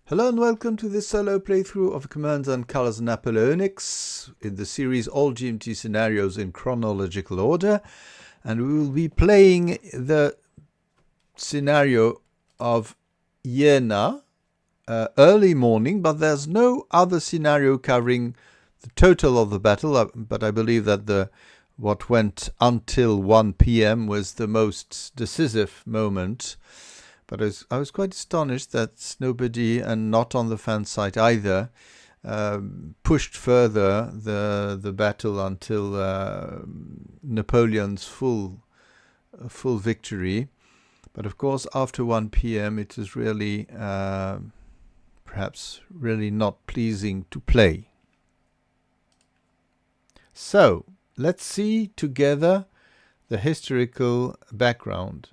Hello and welcome to this solo playthrough of Commands and Colors Napoleonics in the series All GMT Scenarios in Chronological Order, and we will be playing the scenario of Jena early morning, but there's no other scenario covering the total of the battle, but I believe that what went until 1 p.m. was the most decisive moment. But I was quite astonished that nobody, and not on the fan site either, pushed further the battle until Napoleon's full victory. But of course, after 1 p.m., it is really, perhaps really not pleasing to play. So, let's see together the historical background,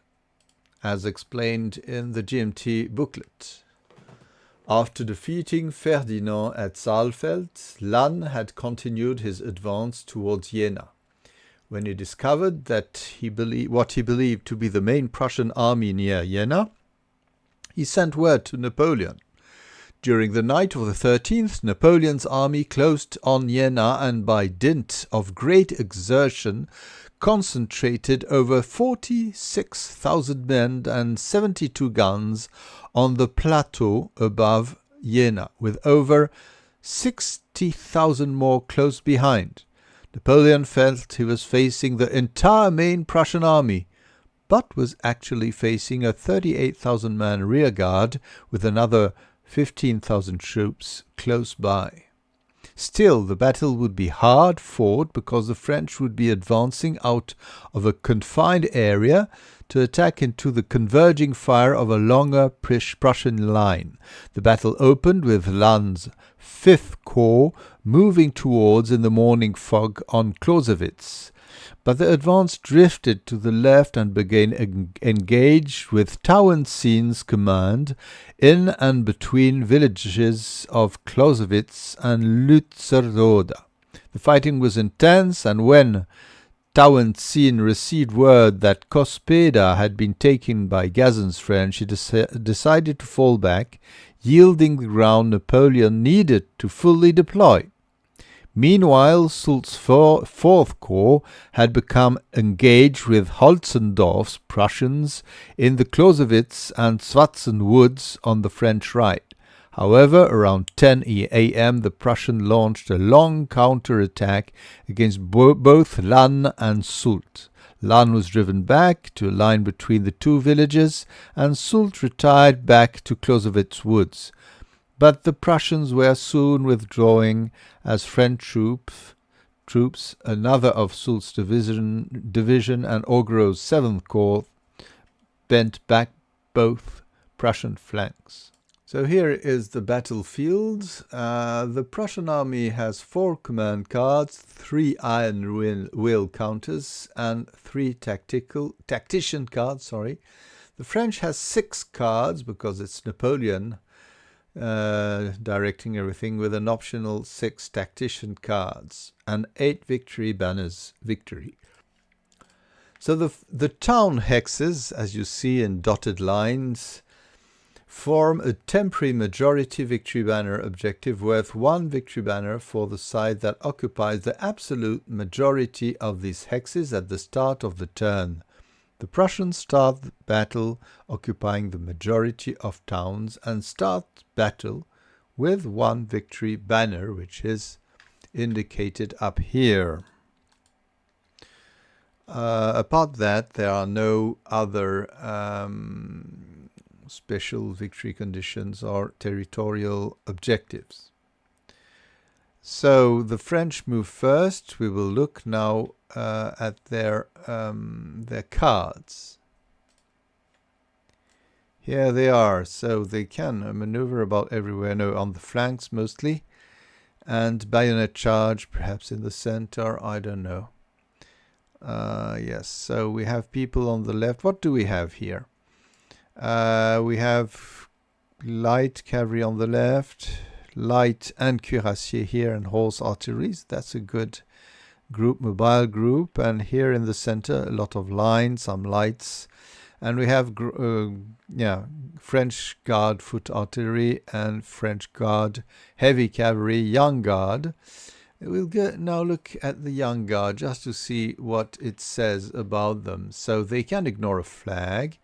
as explained in the GMT booklet. After defeating Ferdinand at Saalfeld, Lannes had continued his advance towards Jena. When he discovered that what he believed to be the main Prussian army near Jena, he sent word to Napoleon. During the night of the 13th, Napoleon's army closed on Jena and by dint of great exertion concentrated over 46,000 men and 72 guns on the plateau above Jena, with over 60,000 more close behind. Napoleon felt he was facing the entire main Prussian army, but was actually facing a 38,000-man rearguard with another 15,000 troops close by. Still, the battle would be hard fought because the French would be advancing out of a confined area to attack into the converging fire of a longer Prussian line. The battle opened with Lannes' 5th Corps moving towards in the morning fog on Clausewitz. But the advance drifted to the left and began engaged with Tauentzien's command in and between villages of Clausewitz and Lützerath. The fighting was intense, and when Tauentzien received word that Cospeda had been taken by Gazon's French, he decided to fall back, yielding the ground Napoleon needed to fully deploy. Meanwhile, Soult's 4th Corps had become engaged with Holzendorf's Prussians in the Clausewitz and Schwatzen woods on the French right. However, around 10 a.m. the Prussians launched a long counter-attack against both Lannes and Soult. Lannes was driven back to a line between the two villages, and Soult retired back to Clausewitz woods. But the Prussians were soon withdrawing as French troops, another of Soult's division and Augereau's 7th Corps, bent back both Prussian flanks. So here is the battlefield. The Prussian army has 4 command cards, 3 iron wheel counters, and 3 tactician cards. The French has 6 cards because it's Napoleon directing everything, with an optional 6 tactician cards and 8 victory banners. So the town hexes, as you see in dotted lines, form a temporary majority victory banner objective worth 1 victory banner for the side that occupies the absolute majority of these hexes at the start of the turn. The Prussians start the battle occupying the majority of towns and start battle with 1 victory banner, which is indicated up here. Apart that, there are no other special victory conditions or territorial objectives. So the French move first. We will look now at their cards. Here they are. So they can maneuver about everywhere. No, on the flanks mostly, and bayonet charge perhaps in the center. I don't know. Yes. So we have people on the left. What do we have here? We have light cavalry on the left, light and cuirassier here, and horse artillery. That's a good group, mobile group. And here in the center, a lot of lines, some lights, And we have French Guard foot artillery and French Guard heavy cavalry, Young Guard. We'll now look at the Young Guard just to see what it says about them. So they can ignore a flag.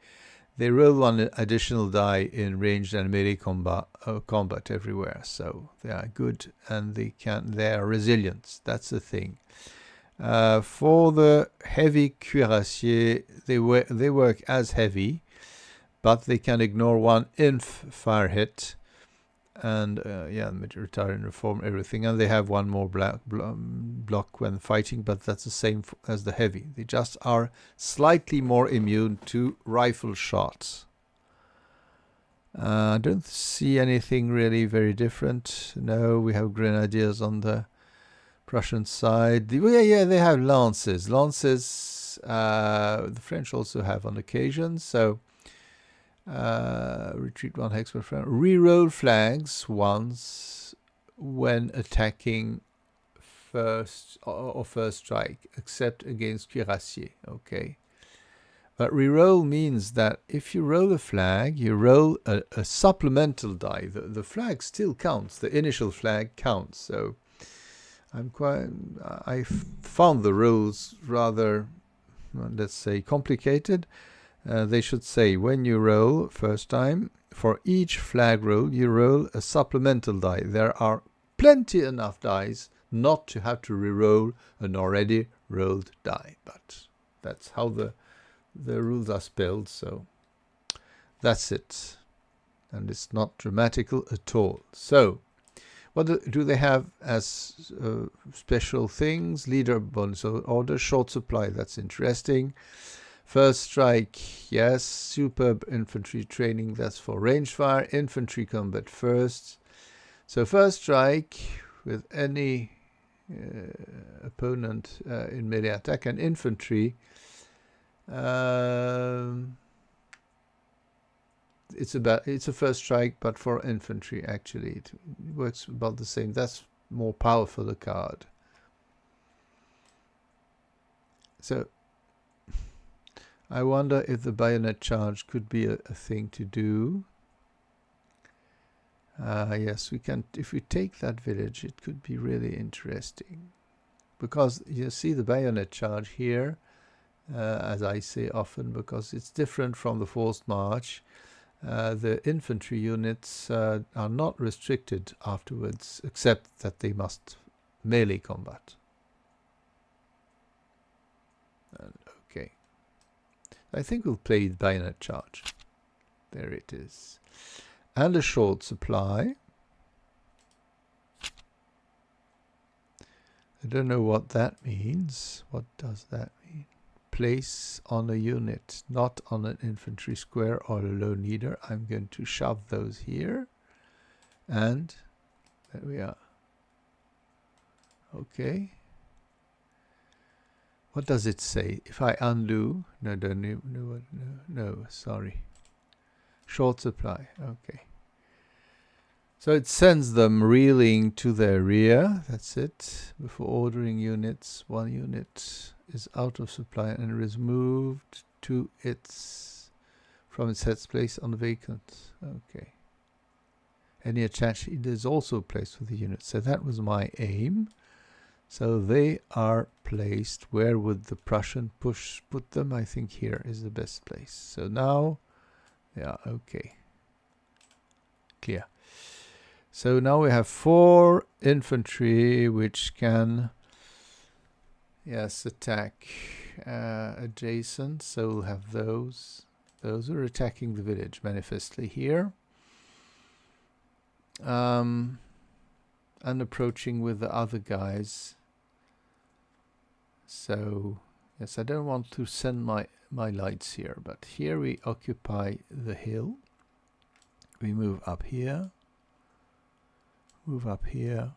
They roll one additional die in ranged and melee combat everywhere. So they are good, and they are resilient. That's the thing. For the heavy cuirassiers, they work as heavy, but they can ignore one inf fire hit, and retire in reform, everything, and they have one more block when fighting, but that's the same as the heavy. They just are slightly more immune to rifle shots. I don't see anything really very different. No, we have grenadiers on the Prussian side. They have lances. Lances, the French also have on occasion. So retreat one hex per front. Reroll flags once when attacking first strike, except against cuirassier. Okay. But reroll means that if you roll a flag, you roll a supplemental die. The flag still counts. The initial flag counts. So I found the rules rather, let's say, complicated. They should say when you roll first time, for each flag roll, you roll a supplemental die. There are plenty enough dice not to have to re-roll an already rolled die. But that's how the rules are spelled, so that's it. And it's not dramatical at all. So, what do they have as special things? Leader bonus order, short supply, that's interesting. First strike, yes. Superb infantry training, that's for range fire. Infantry combat first. So first strike with any opponent in melee attack and infantry. It's a first strike, but for infantry actually it works about the same. That's more powerful a card. So I wonder if the bayonet charge could be a thing to do. Yes, we can. If we take that village, it could be really interesting, because you see the bayonet charge here. As I say often, because it's different from the forced march. The infantry units are not restricted afterwards, except that they must melee combat. Okay. I think we'll play the bayonet charge. There it is. And a short supply. I don't know what that means. What does that mean? Place on a unit, not on an infantry square or a lone leader. I'm going to shove those here, and there we are. Okay. What does it say? If I undo, no, sorry. Short supply. Okay. So it sends them reeling to their rear. That's it. Before ordering units, one unit is out of supply and is moved to from its head's place on the vacant. Okay. Any attached is also placed with the unit. So that was my aim. So they are placed. Where would the Prussian put them? I think here is the best place. So now, yeah, okay. Clear. So now we have 4 infantry which can, yes, attack adjacent. So we'll have those. Those are attacking the village manifestly here. And approaching with the other guys. So, yes, I don't want to send my lights here, but here we occupy the hill. We move up here. Move up here.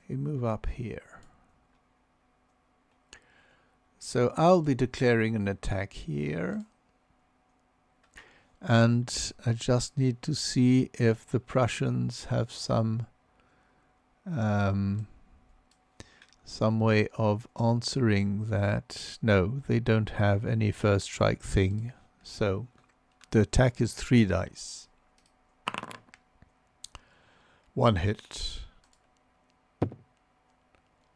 We move up here. So I'll be declaring an attack here. And I just need to see if the Prussians have some some way of answering that. No, they don't have any first strike thing. So the attack is 3 dice. 1 hit.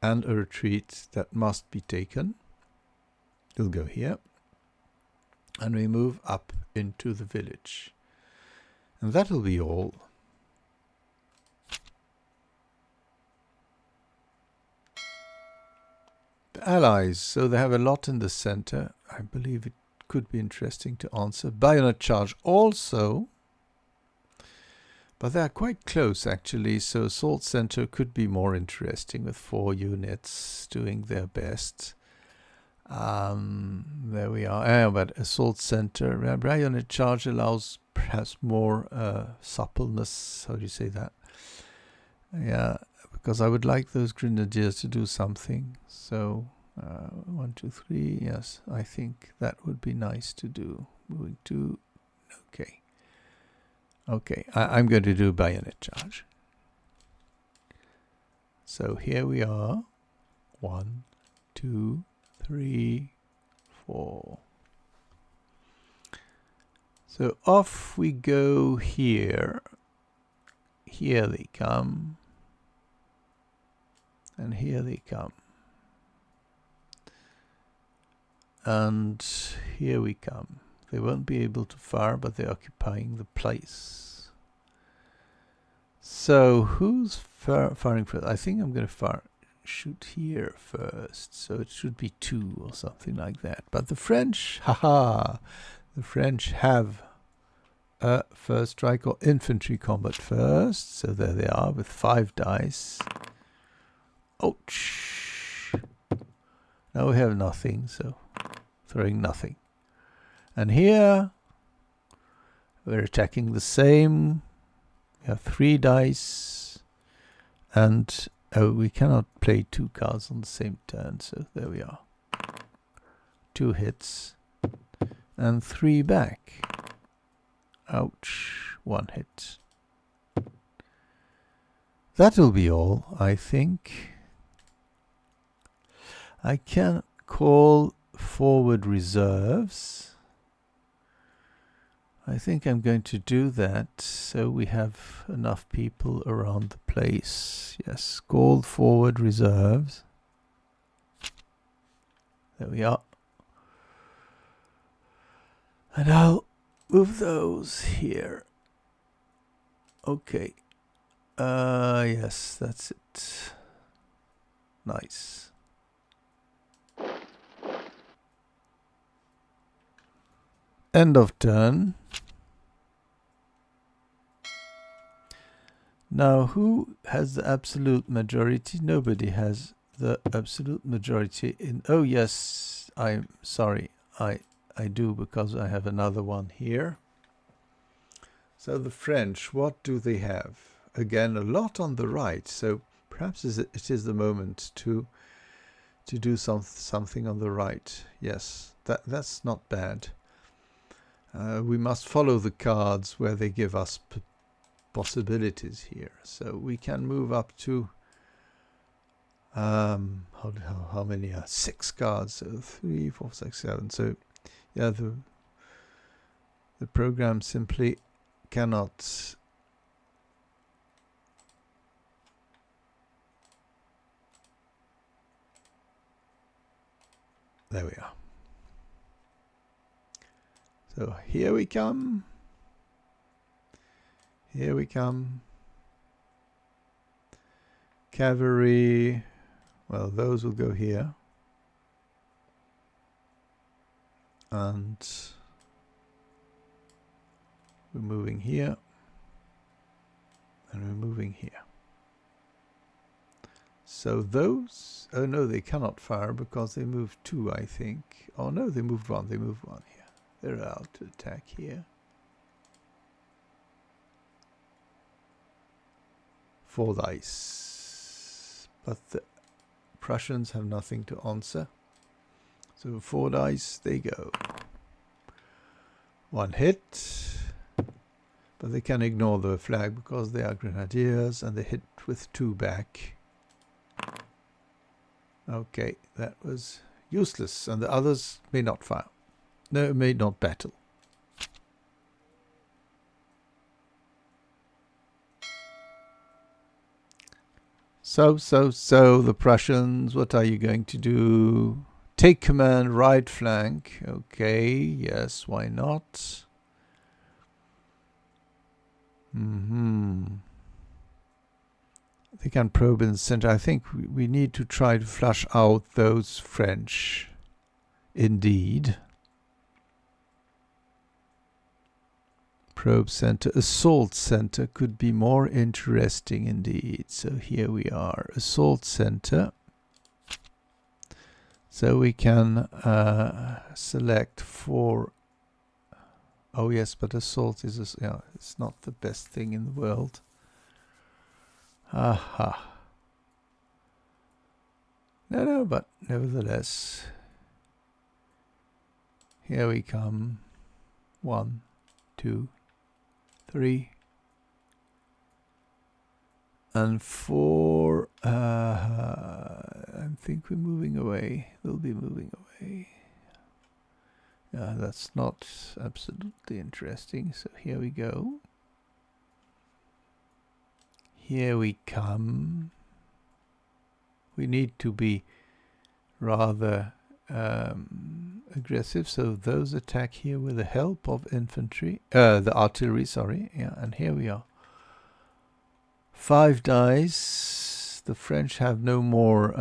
And a retreat that must be taken. We'll go here. And we move up into the village. And that'll be all. The allies, so they have a lot in the center. I believe it could be interesting to answer. Bayonet charge also. But they are quite close actually, so assault center could be more interesting with 4 units doing their best. There we are. But assault center, bayonet charge allows perhaps more suppleness. How do you say that? Yeah, because I would like those grenadiers to do something. So 1, 2, 3. Yes, I think that would be nice to do. Moving to, okay. Okay, I'm going to do bayonet charge. So here we are. 1, 2, 3, 4. So off we go here. Here they come. And here they come. And here we come. They won't be able to fire, but they're occupying the place. So who's firing first? I think I'm going to shoot here first. So it should be 2 or something like that. But the French, the French have a first strike or infantry combat first. So there they are with 5 dice. Ouch. Now we have nothing, so throwing nothing. And here we're attacking the same. We have 3 dice. And we cannot play 2 cards on the same turn, so there we are. 2 hits. And 3 back. Ouch. 1 hit. That'll be all, I think. I can call forward reserves. I think I'm going to do that so we have enough people around the place. Yes, call forward reserves. There we are. And I'll move those here. Okay. Yes, that's it. Nice. End of turn. Now, who has the absolute majority? Nobody has the absolute majority in... Oh, yes, I'm sorry. I do, because I have another one here. So the French, what do they have? Again, a lot on the right. So perhaps it is the moment to do something on the right. Yes, that's not bad. We must follow the cards where they give us possibilities here. So we can move up to how many are 6 cards? So 3, 4, 6, 7. So yeah, the program simply cannot there we are. So here we come. Here we come. Cavalry. Well, those will go here. And we're moving here. And we're moving here. So those... Oh no, they cannot fire because they moved 2, I think. Oh no, they moved 1. They moved 1 here. They're out to attack here. 4 dice. But the Prussians have nothing to answer. So 4 dice, they go. 1 hit. But they can ignore the flag because they are grenadiers and they hit with 2 back. Okay, that was useless, and the others may not fire. No, may not battle. So, the Prussians, what are you going to do? Take command, right flank. Okay, yes, why not? They can probe in the center. I think we need to try to flush out those French. Indeed. Probe center, assault center could be more interesting indeed. So here we are, assault center. So we can select for. Oh yes, but assault is it's not the best thing in the world. Aha. No, but nevertheless, here we come. 1, 2, 3, and 4. I think we're moving away. We'll be moving away. Yeah, that's not absolutely interesting. So here we go. Here we come. We need to be rather aggressive. So those attack here with the help of infantry, the artillery, sorry. Yeah, and here we are. 5 dice. The French have no more.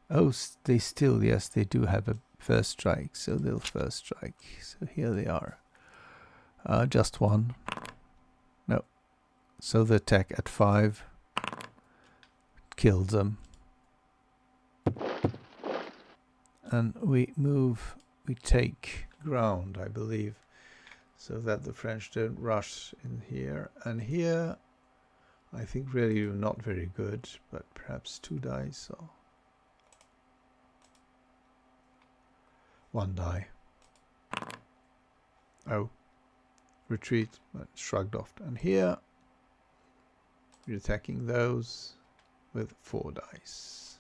Oh, they still, yes, they do have a first strike. So they'll first strike. So here they are. Just 1. No. So the attack at 5 killed them. And we move, we take ground, I believe, so that the French don't rush in here. And here, I think really not very good, but perhaps 2 dice or 1 die. Oh, retreat, but shrugged off. And here, we're attacking those with 4 dice.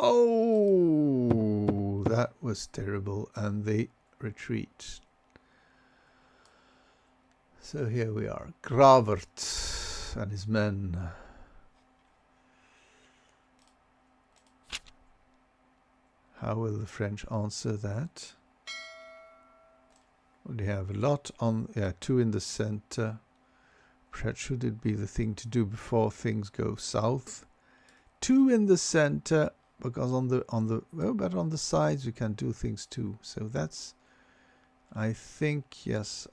Oh, that was terrible, and they retreat. So here we are, Gravert and his men. How will the French answer that? Well, they have a lot on, 2 in the center. Perhaps should it be the thing to do before things go south? 2 in the center. Because but on the sides we can do things too. So that's, I think, yes.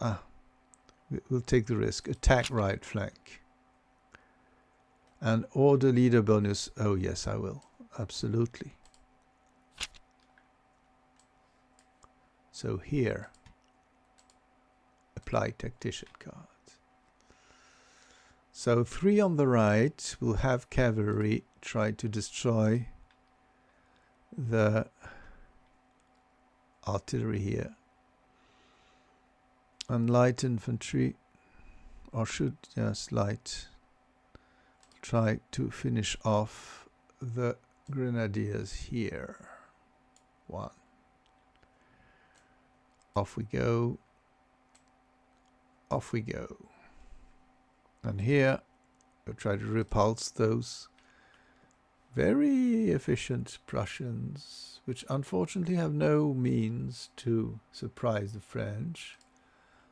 We'll take the risk. Attack right flank. And order leader bonus. Oh yes, I will. Absolutely. So here, apply tactician card. So 3 on the right will have cavalry try to destroy the artillery here, and light infantry, or should, yes, light, try to finish off the grenadiers here. 1. Off we go. Off we go. And here we'll try to repulse those very efficient Prussians, which unfortunately have no means to surprise the French.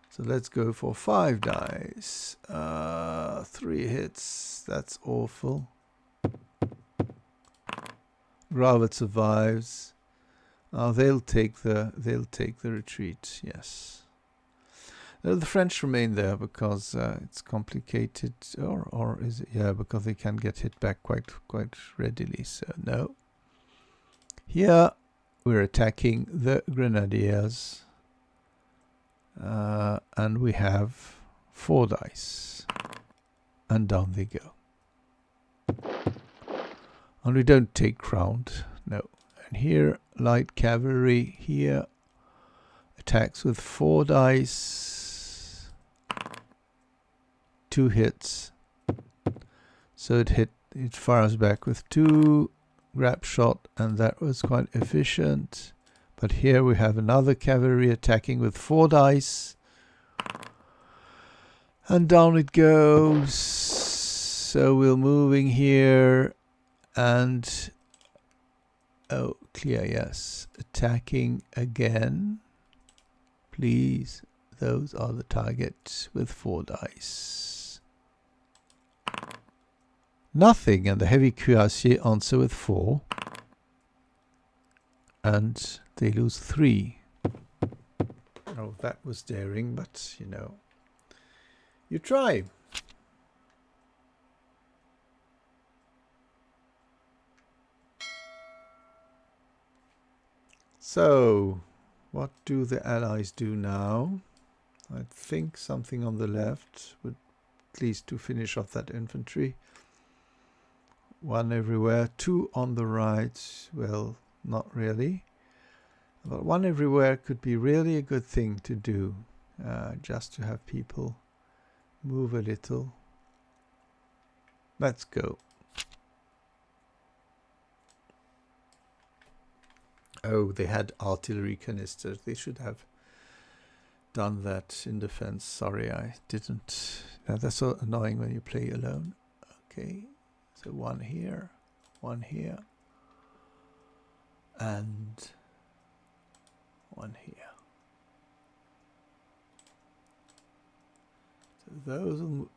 So let's go for 5 dice. 3 hits. That's awful. Gravett survives. They'll take the retreat. Yes. The French remain there because it's complicated, or is it? Yeah, because they can get hit back quite readily. So no. Here we're attacking the grenadiers, and we have 4 dice, and down they go. And we don't take ground, no. And here light cavalry here attacks with 4 dice. 2 hits, so it it fires back with 2 grab shot, and that was quite efficient. But here we have another cavalry attacking with 4 dice. And down it goes. So we're moving here and oh, clear, yes. Attacking again. Please, those are the targets with 4 dice. Nothing, and the heavy cuirassier answer with 4. And they lose 3. Oh, that was daring, but you know, you try. So, what do the Allies do now? I think something on the left would, at least to finish off that infantry. 1 everywhere, 2 on the right. Well, not really. But 1 everywhere could be really a good thing to do. Just to have people move a little. Let's go. Oh, they had artillery canisters. They should have done that in defense. Sorry, I didn't. That's so annoying when you play alone. Okay, so 1 here, 1 here, and 1 here. So those,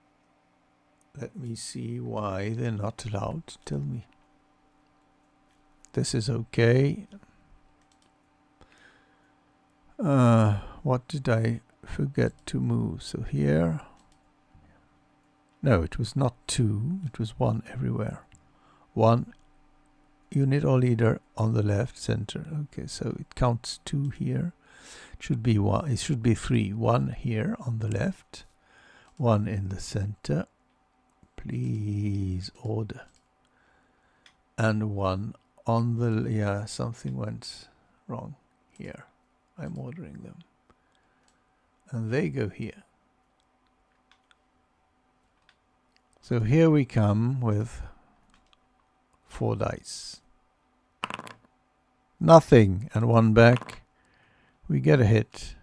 let me see why they're not allowed. Tell me. This is okay. What did I forget to move? So here. No, it was not 2. It was 1 everywhere. 1 unit or leader on the left center. Okay, so it counts 2 here. It should be 1. It should be 3. 1 here on the left. 1 in the center. Please, order. And 1 on the... Yeah, something went wrong here. I'm ordering them. And they go here. So here we come with 4 dice. Nothing. And 1 back. We get a hit.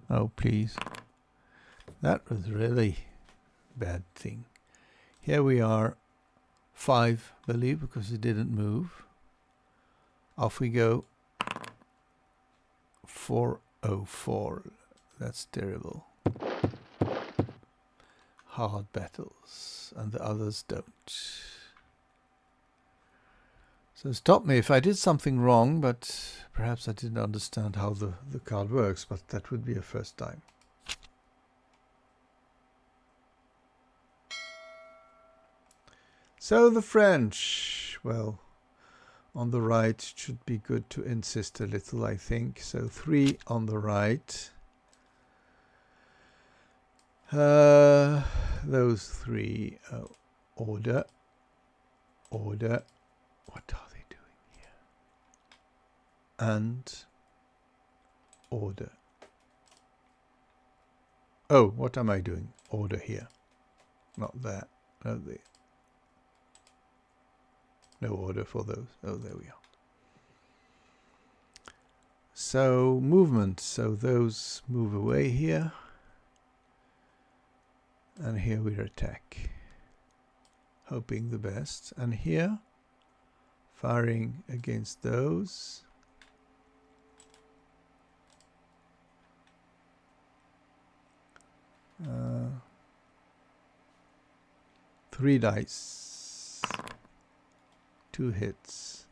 Oh, please. That was really bad thing. Here we are. 5, I believe, because it didn't move. Off we go. 404. That's terrible. Hard battles, and the others don't. So stop me if I did something wrong, but perhaps I didn't understand how the card works, but that would be a first time. So the French, well, on the right, it should be good to insist a little, I think. So 3 on the right. Those 3, order. What are they doing here? And order. Oh, what am I doing? Order here. Not that. No, there. No order for those. Oh, there we are. So movement. So those move away here. And here we attack. Hoping the best. And here, firing against those. Three dice. 2 hits.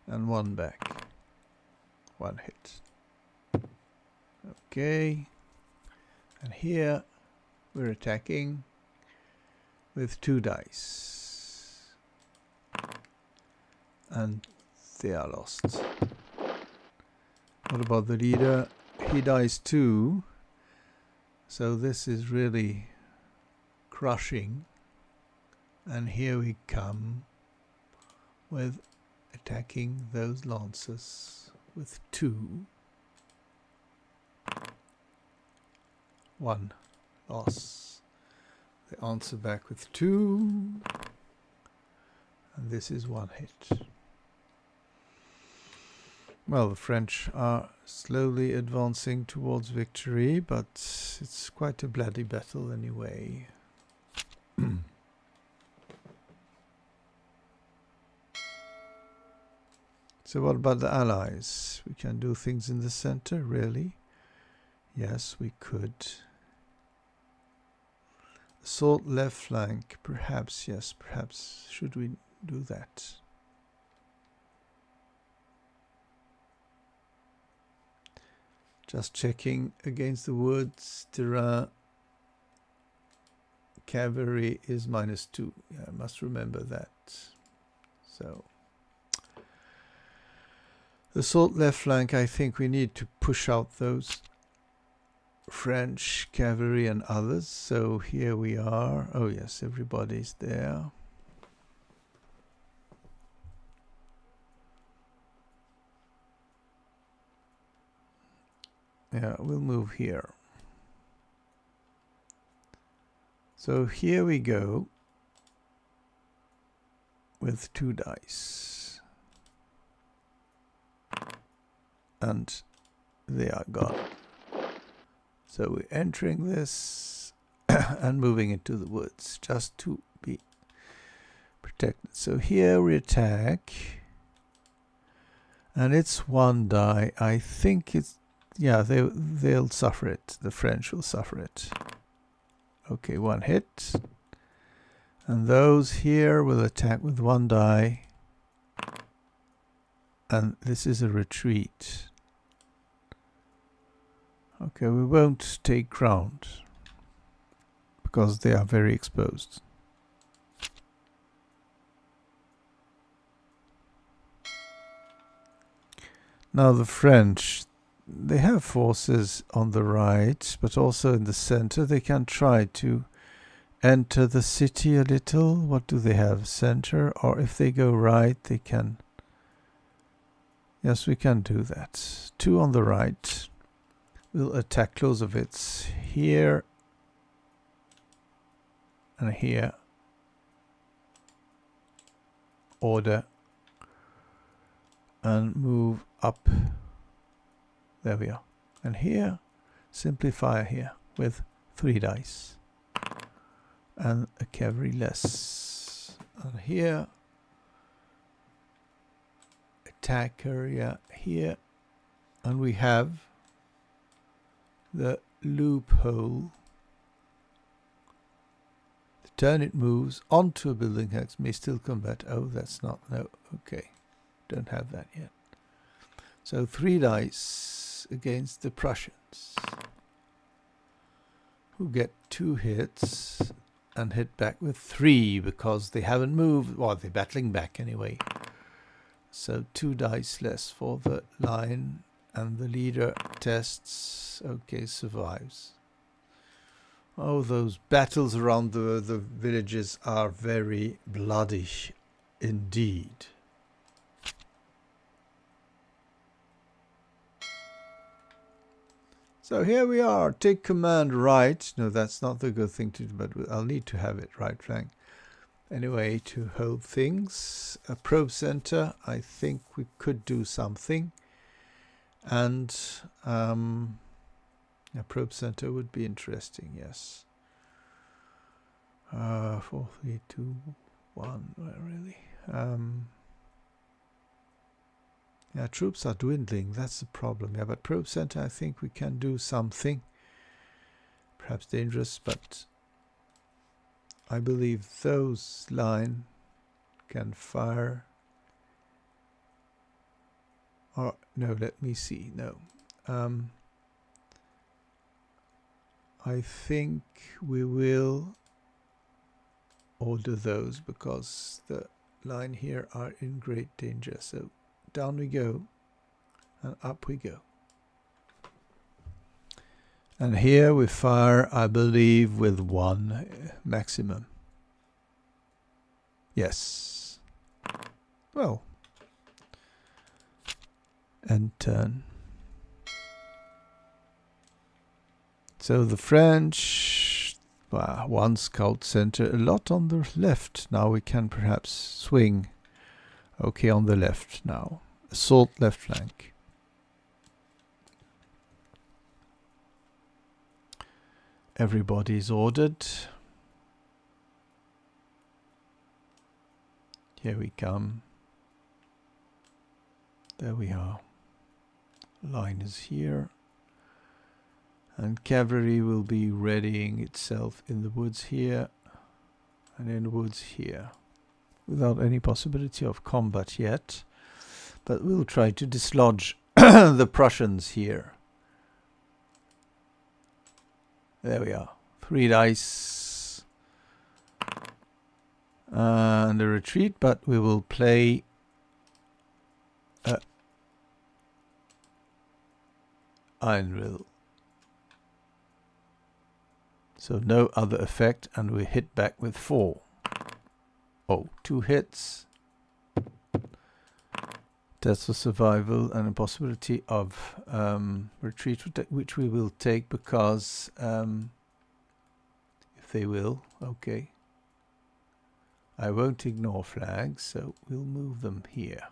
And 1 back. 1 hit. Okay. And here we're attacking with 2 dice. And they are lost. What about the leader? He dies too. So this is really crushing. And here we come with attacking those lancers with 2. 1 loss. They answer back with 2. And this is one hit. Well, the French are slowly advancing towards victory, but it's quite a bloody battle anyway. So what about the Allies? We can do things in the center, really? Yes, we could. Assault left flank, perhaps, yes, perhaps. Should we do that? Just checking against the woods. Terrain cavalry is -2. Yeah, I must remember that. So assault left flank, I think we need to push out those French cavalry and others. So here we are. Oh yes, everybody's there. Yeah, we'll move here. So here we go with 2 dice. And they are gone. So we're entering this and moving into the woods just to be protected. So here we attack. And it's 1 die. I think it's, yeah, they'll suffer it. The French will suffer it. Okay, 1 hit. And those here will attack with 1 die. And this is a retreat. Okay, we won't take ground because they are very exposed. Now the French, they have forces on the right, but also in the center. They can try to enter the city a little. What do they have? Center? Or if they go right, they can... Yes, we can do that. 2 on the right. We'll attack Clausewitz here and here. Order. And move up. There we are. And here, simply fire here with 3 dice. And a cavalry less. And here, attack area here. And we have the loophole. The turn it moves onto a building hex may still combat. Oh, that's not, no, okay. Don't have that yet. So 3 dice against the Prussians, who get 2 hits and hit back with 3 because they haven't moved. Well, they're battling back anyway. So 2 dice less for the line, and the leader tests. Okay, survives. Oh, those battles around the villages are very bloody indeed. So here we are. Take command right. No, that's not the good thing to do, but I'll need to have it right flank. Anyway, to hold things. A probe center. I think we could do something. And a probe center would be interesting, yes. 4, 3, 2, 1. Well, really. Yeah, troops are dwindling. That's the problem. Yeah, but probe center, I think we can do something. Perhaps dangerous, but I believe those line can fire. Or no, let me see. No, I think we will order those because the line here are in great danger. So down we go and up we go. And here we fire, I believe, with 1 maximum. Yes. Well. And turn. So the French, One scout center, a lot on the left. Now we can perhaps swing. Okay, on the left now. Assault left flank. Everybody is ordered. Here we come. There we are. Line is here. And cavalry will be readying itself in the woods here and in the woods here, without any possibility of combat yet. But we'll try to dislodge the Prussians here. There we are. 3 dice. And a retreat, but we will play Iron Will. So no other effect, and we hit back with 4. Oh, 2 hits. That's for survival and a possibility of retreat, which we will take because if they will, okay. I won't ignore flags, so we'll move them here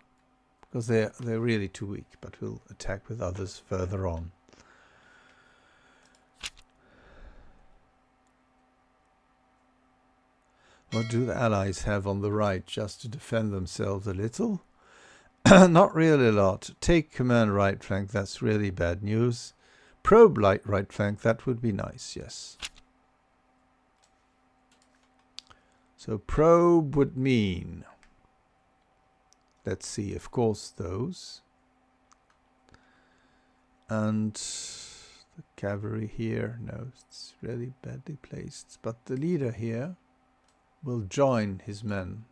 because they're really too weak. But we'll attack with others further on. What do the Allies have on the right just to defend themselves a little? Not really a lot. Take command right flank, that's really bad news. Probe light right flank, that would be nice, yes. So probe would mean, let's see, of course, those. And the cavalry here, no, it's really badly placed. But the leader here will join his men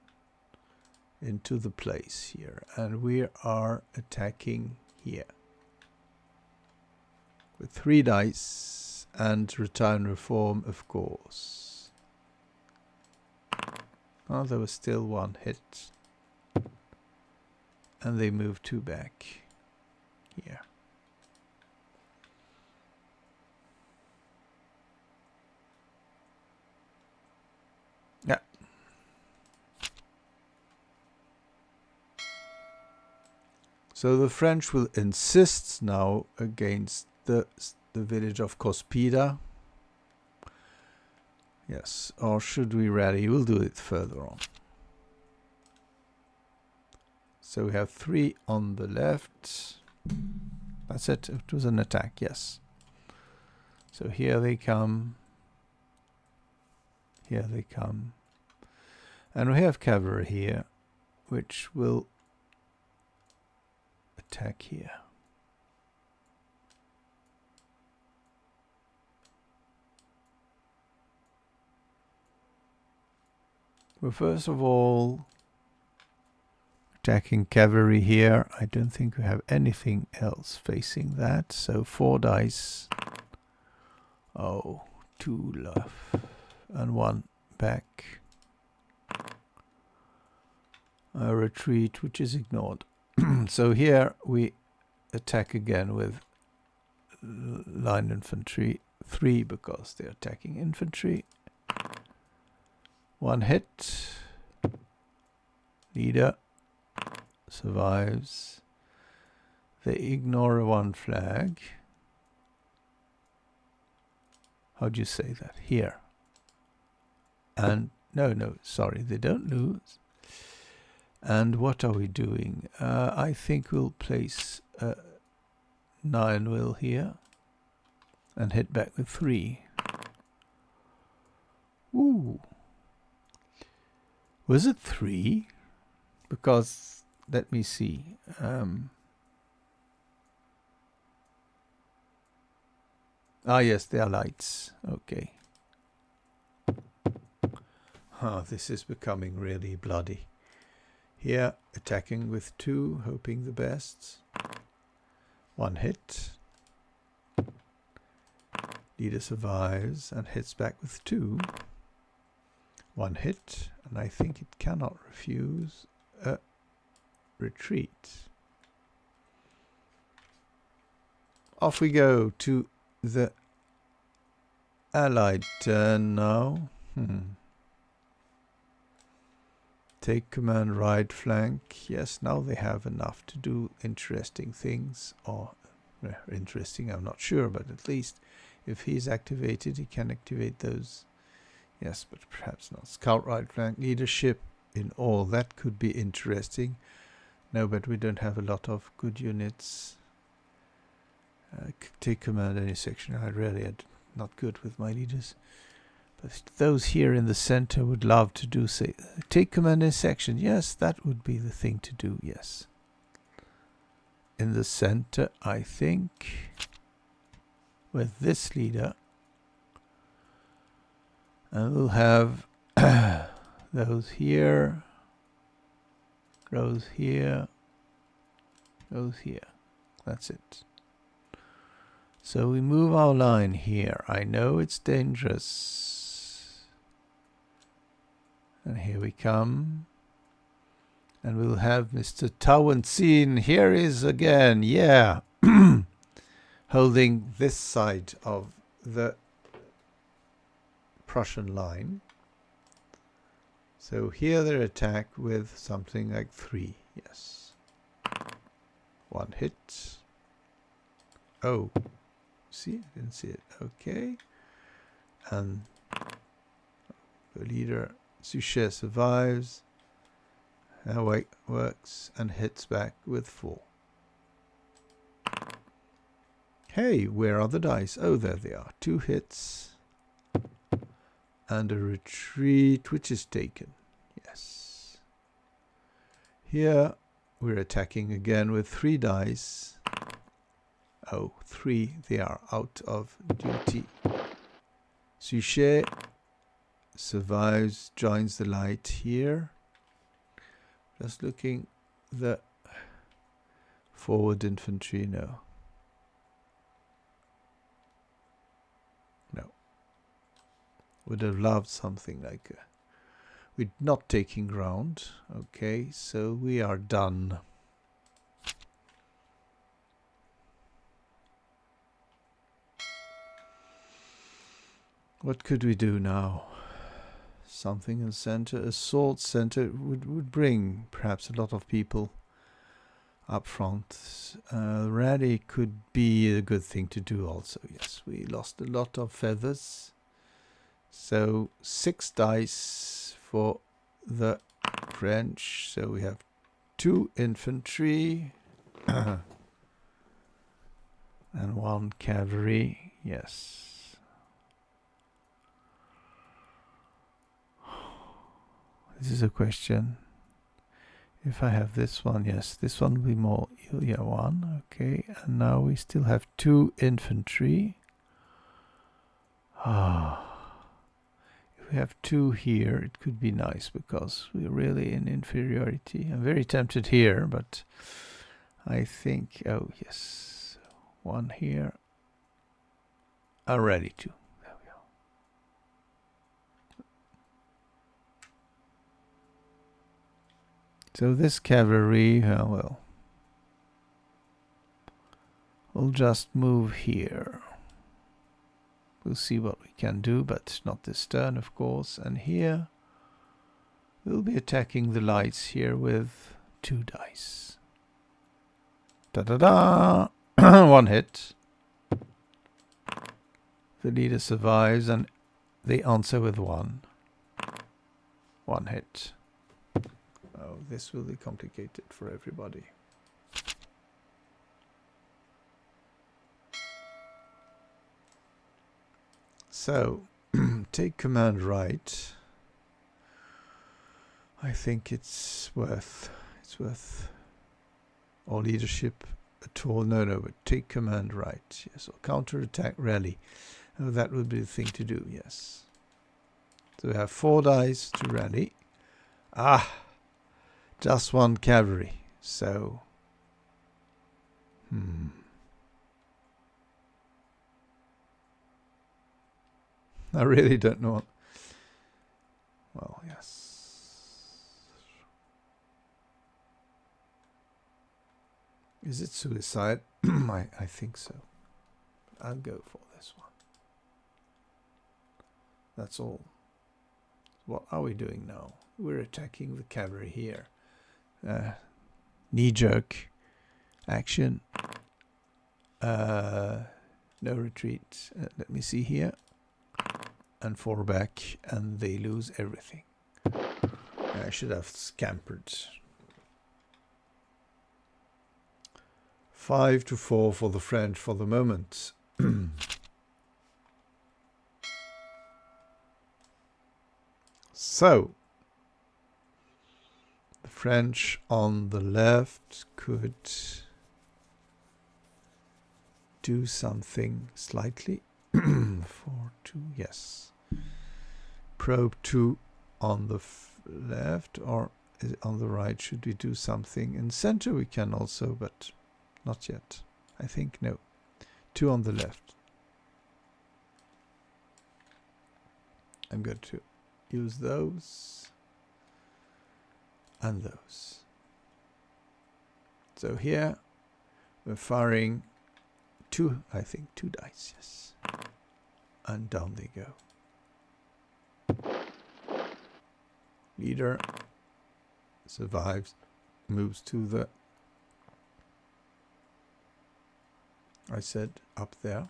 into the place here, and we are attacking here with 3 dice and return reform, of course. Oh, there was still 1 hit, and they move 2 back here. Yeah. So the French will insist now against the village of Cospeda. Yes, or should we rally? We'll do it further on. So we have 3 on the left. That's it. It was an attack, yes. So here they come. Here they come. And we have cavalry here, which will attack here. Well, first of all, attacking cavalry here. I don't think we have anything else facing that. So 4 dice. Oh, 2 left and 1 back. A retreat, which is ignored. So here we attack again with line infantry 3 because they're attacking infantry. 1 hit. Leader survives. They ignore 1 flag. How do you say that? Here. And no, sorry, they don't lose. And what are we doing? I think we'll place 9 will here and hit back with 3. Ooh. Was it 3? Because, let me see. Yes, they are lights. Okay. This is becoming really bloody. Here, attacking with 2, hoping the best. 1 hit. Leader survives and hits back with 2. 1 hit, and I think it cannot refuse a retreat. Off we go to the Allied turn now. Take command right flank. Yes, now they have enough to do interesting things. Or interesting, I'm not sure, but at least if he's activated, he can activate those. Yes, but perhaps not. Scout right flank, leadership in all. That could be interesting. No, but we don't have a lot of good units. Take command any section. I really am not good with my leaders. But those here in the center would love to do, say, take command in section. Yes, that would be the thing to do, yes. In the center, I think, with this leader. And we'll have those here, goes here, goes here. That's it. So we move our line here. I know it's dangerous. And here we come. And we'll have Mr. Tauentzien. Here is again, yeah. Holding this side of the Prussian line. So here they attack with something like 3. Yes. 1 hit. Oh. See? I didn't see it. Okay. And the leader Suchet survives. Works and hits back with 4. Hey, where are the dice? Oh, there they are. 2 hits. And a retreat which is taken. Yes. Here we're attacking again with 3 dice. Oh, 3. They are out of duty. Suchet survives, joins the light here. Just looking the forward infantry. No. No. Would have loved something like a... We're not taking ground. Okay, so we are done. What could we do now? Something in the center. Assault center would bring perhaps a lot of people up front. Rally could be a good thing to do also. Yes, we lost a lot of feathers. So 6 dice for the French. So we have 2 infantry and 1 cavalry. Yes. This is a question. If I have this one, yes, this one will be more Ilya 1. Okay, and now we still have 2 infantry. If we have 2 here, it could be nice because we're really in inferiority. I'm very tempted here, but I think, oh yes, 1 here. I'm ready to. There we go. So this cavalry, well, we'll just move here. We'll see what we can do, but not this turn, of course. And here, we'll be attacking the lights here with 2 dice. Da-da-da! 1 hit. The leader survives, and they answer with 1. 1 hit. Oh, this will be complicated for everybody. So, take command right. I think it's worth, or leadership at all. No, but take command right. Yes, or counter-attack rally. Oh, that would be the thing to do, yes. So we have 4 dice to rally. Just 1 cavalry. So, I really don't know what. Well, yes. Is it suicide? I think so. I'll go for this one. That's all. What are we doing now? We're attacking the cavalry here. Knee-jerk action. No retreat. Let me see here. And fall back, and they lose everything. I should have scampered. 5-4 for the French for the moment. So, the French on the left could do something slightly. 4-2, yes. Probe 2 on the left, or is it on the right? Should we do something in center? We can also, but not yet. I think no. 2 on the left. I'm going to use those and those. So here we're firing 2, I think 2 dice, yes. And down they go. Leader survives, moves to the, I said, up there.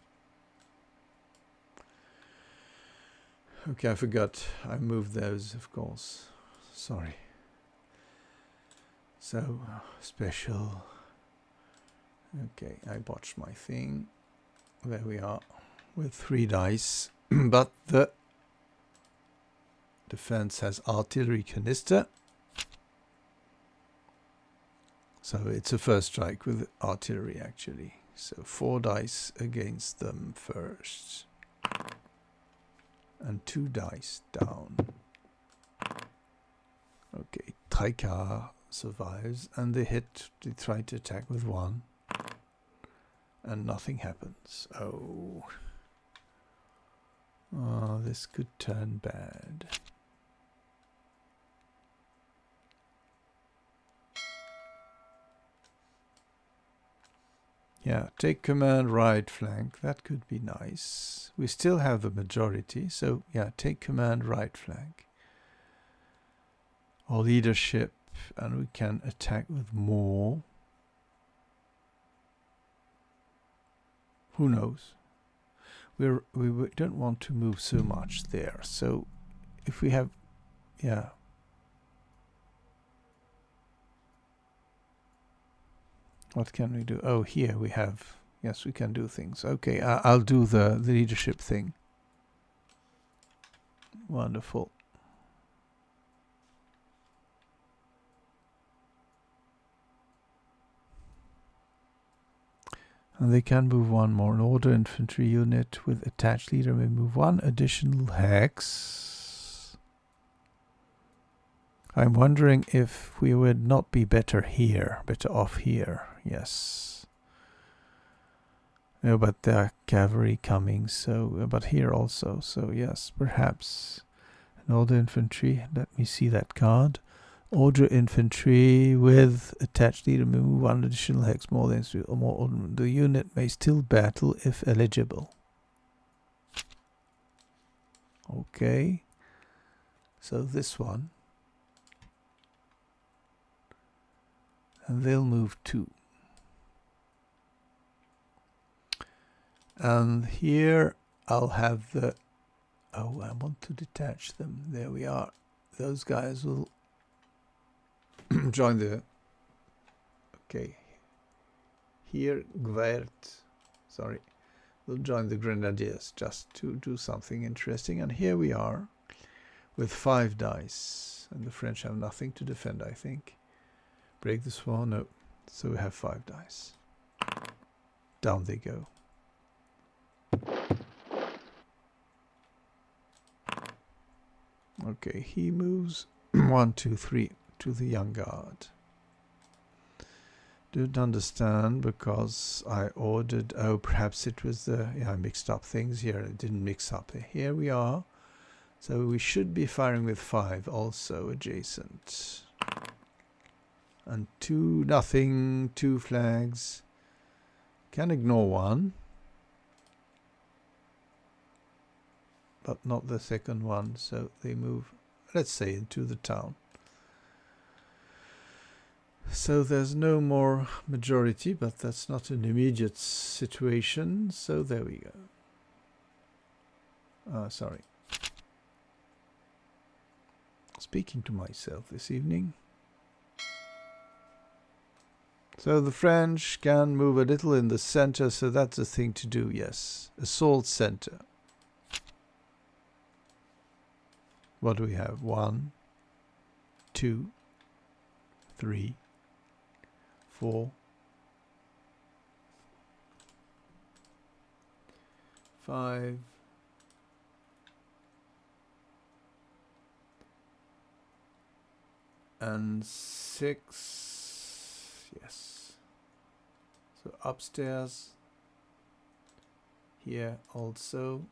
Okay, I forgot. I moved those, of course. Sorry. So, special. Okay, I botched my thing. There we are, with 3 dice. But the defense has artillery canister. So it's a first strike with artillery, actually. So 4 dice against them first. And 2 dice down. Okay, Tricard survives, and they try to attack with 1. And nothing happens. Oh. Oh, this could turn bad. Yeah, take command right flank. That could be nice. We still have the majority, so yeah, take command right flank. Or leadership, and we can attack with more. Who knows? We don't want to move so much there. So if we have, yeah. What can we do? Oh, here we have, yes, we can do things. Okay, I'll do the leadership thing. Wonderful. And they can move 1 more. An order infantry unit with attached leader may move 1 additional hex. I'm wondering if we would not be better here, better off here. Yes. No, but there are cavalry coming, so, but here also. So yes, perhaps an order infantry. Let me see that card. Order infantry with attached leader may move 1 additional hex more than or more. The unit may still battle if eligible. Okay. So this one. And they'll move 2. And here I'll have the, oh, I want to detach them. There we are. Those guys will join the, okay, here Gwert, sorry, will join the Grenadiers just to do something interesting. And here we are with 5 dice, and the French have nothing to defend, I think. Break the swan, no, so we have 5 dice. Down they go. Okay, he moves 1, 2, 3 to the young guard. Don't understand, because I ordered, oh, perhaps it was the, yeah, I mixed up things here. It didn't mix up. Here we are. So we should be firing with 5 also adjacent. And 2, nothing, 2 flags. Can ignore 1. but not the second one, so they move, let's say, into the town. So there's no more majority, but that's not an immediate situation, so there we go. Sorry. Speaking to myself this evening. So the French can move a little in the center, so that's a thing to do, yes. Assault center. What do we have? 1, 2, 3, 4, 5, and 6. Yes. So upstairs. Here also.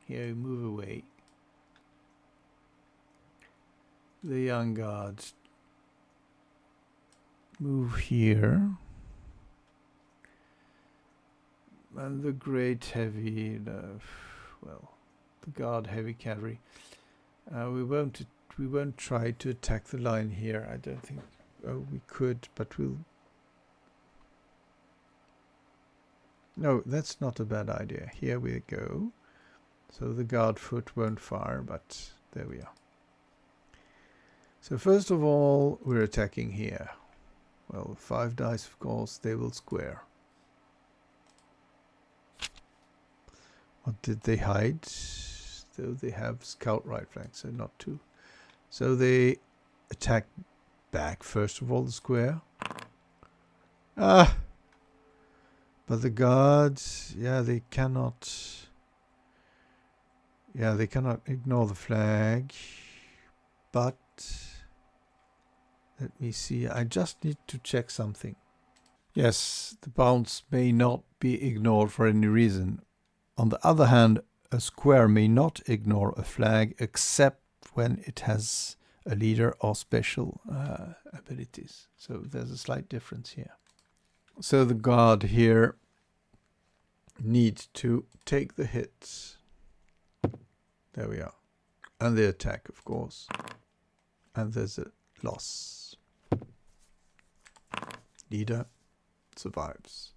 Here we move away. The young guards move here. And the great heavy, well, the guard heavy cavalry. We won't try to attack the line here. I don't think. Oh, we could, but we'll. No, that's not a bad idea. Here we go. So the guard foot won't fire, but there we are. So first of all, we're attacking here. Well, 5 dice, of course, they will square. What did they hide? So they have scout right flank, so not 2. So they attack back, first of all, the square. But the guards, they cannot ignore the flag. But let me see, I just need to check something. Yes, the bounce may not be ignored for any reason. On the other hand, a square may not ignore a flag except when it has a leader or special abilities. So there's a slight difference here. So the guard here needs to take the hits. There we are. And the attack, of course. And there's a loss. Leader survives.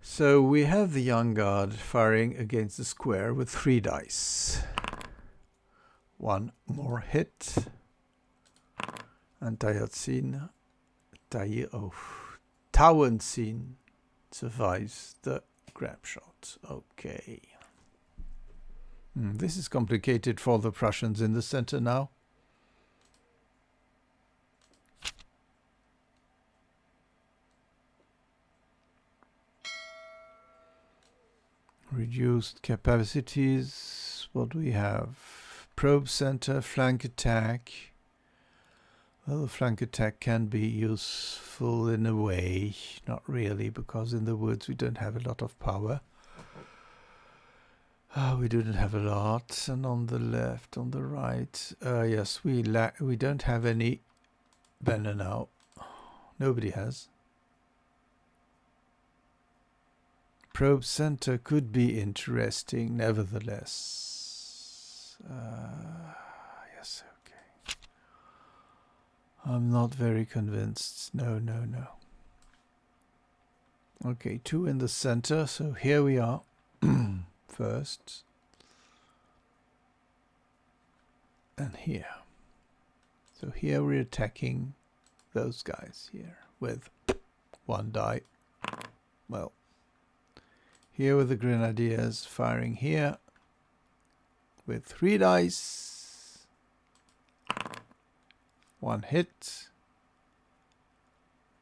So we have the young guard firing against the square with 3 dice. 1 more hit. And Tauentzin survives the grab shot. Okay. This is complicated for the Prussians in the center now. Reduced capacities. What do we have? Probe center, flank attack. Well, the flank attack can be useful in a way. Not really, because in the woods we don't have a lot of power. We didn't have a lot. And on the left, on the right, yes, we don't have any banner now. Nobody has. Probe center could be interesting, nevertheless. Yes, okay. I'm not very convinced. No. Okay, 2 in the center, so here we are. First. And here. So here we're attacking those guys here with 1 die. Well, here with the grenadiers firing here with 3 dice. 1 hit.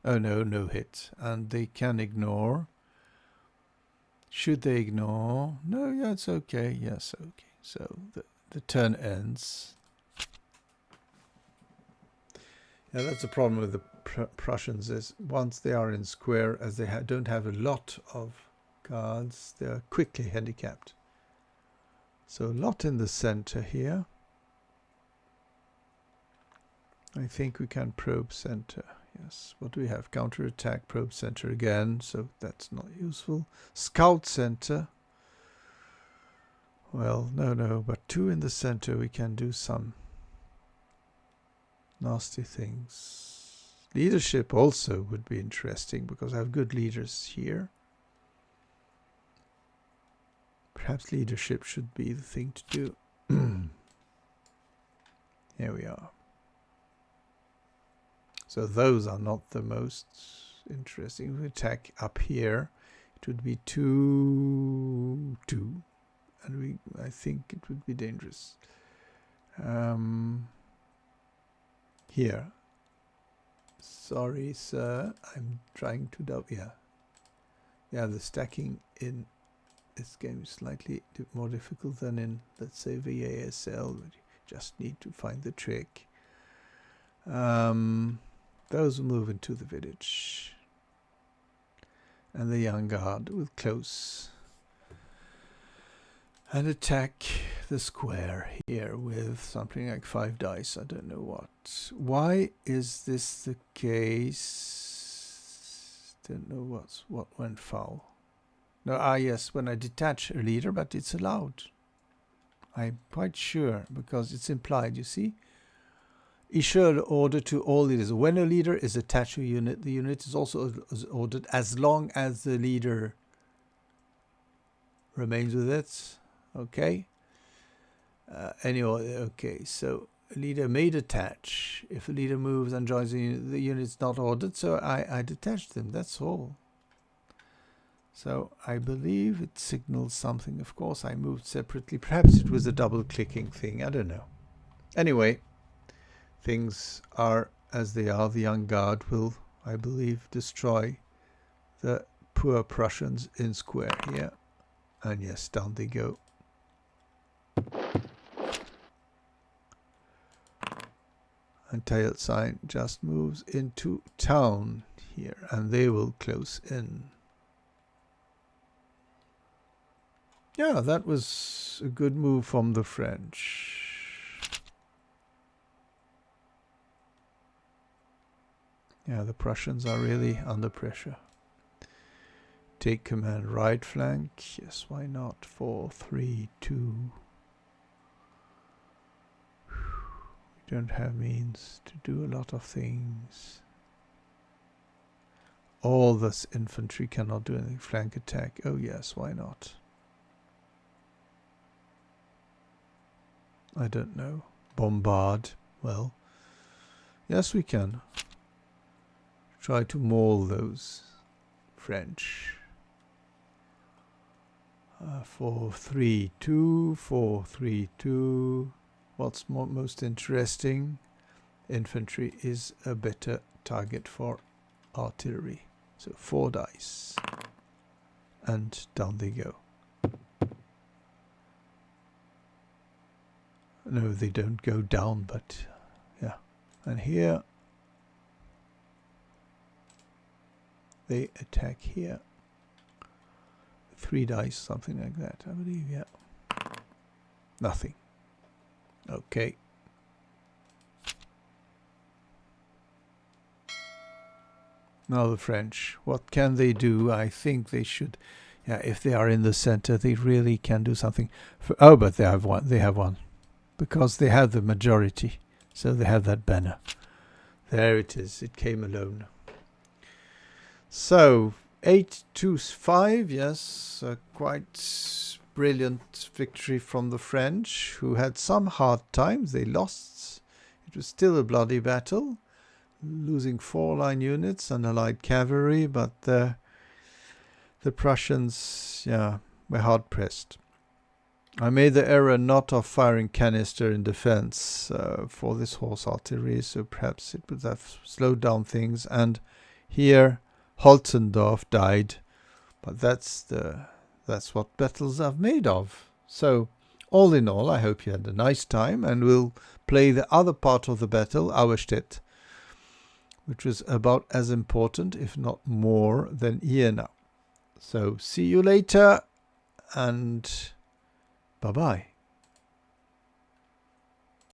Oh no hit. And they can ignore. Should they ignore? No, yeah, it's okay. Yes, okay. So the turn ends. Yeah, that's the problem with the Prussians is once they are in square, as they don't have a lot of guards, they are quickly handicapped. So a lot in the center here. I think we can probe center. Yes, what do we have? Counterattack, probe center again, so that's not useful. Scout center. Well, no, but 2 in the center, we can do some nasty things. Leadership also would be interesting, because I have good leaders here. Perhaps leadership should be the thing to do. Here we are. So those are not the most interesting. If we attack up here, it would be 2, 2. And I think it would be dangerous. Here. Sorry, sir. I'm trying to double. Yeah, the stacking in this game is slightly more difficult than in, let's say, VASL. But you just need to find the trick. Those will move into the village. And the young guard will close and attack the square here with something like 5 dice. I don't know what. Why is this the case? Don't know what went foul. No, yes, when I detach a leader, but it's allowed. I'm quite sure, because it's implied, you see? Issue order to all leaders. When a leader is attached to a unit, the unit is also ordered as long as the leader remains with it. Okay. Anyway, okay, so a leader may detach. If a leader moves and joins the unit is not ordered, so I detach them, that's all. So I believe it signals something. Of course, I moved separately. Perhaps it was a double-clicking thing, I don't know. Anyway, things are as they are. The young guard will, I believe, destroy the poor Prussians in square here. And yes, down they go. And Tailsign just moves into town here, and they will close in. Yeah, that was a good move from the French. Yeah, the Prussians are really under pressure. Take command right flank. Yes, why not? 4, 3, 2. We don't have means to do a lot of things. All this infantry cannot do anything. Flank attack. Oh yes, why not? I don't know. Bombard. Well, yes, we can. Try to maul those French. 4, 3, 2. 4, 3, 2. What's most interesting? Infantry is a better target for artillery. So 4 dice. And down they go. No, they don't go down, but yeah. And here they attack here. 3 dice, something like that, I believe, yeah. Nothing. Okay. Now the French. What can they do? I think they should. Yeah, if they are in the center, they really can do something. Oh, but they have one. They have one. Because they have the majority. So they have that banner. There it is. It came alone. So, 8-5, yes. Quite brilliant victory from the French, who had some hard times. They lost. It was still a bloody battle. Losing 4 line units and allied cavalry, but the Prussians, yeah, were hard pressed. I made the error not of firing canister in defense for this horse artillery, so perhaps it would have slowed down things. And here Holzendorf died, but that's what battles are made of. So all in all, I hope you had a nice time, and we'll play the other part of the battle, Auerstedt, which was about as important, if not more, than Jena. So see you later, and bye-bye.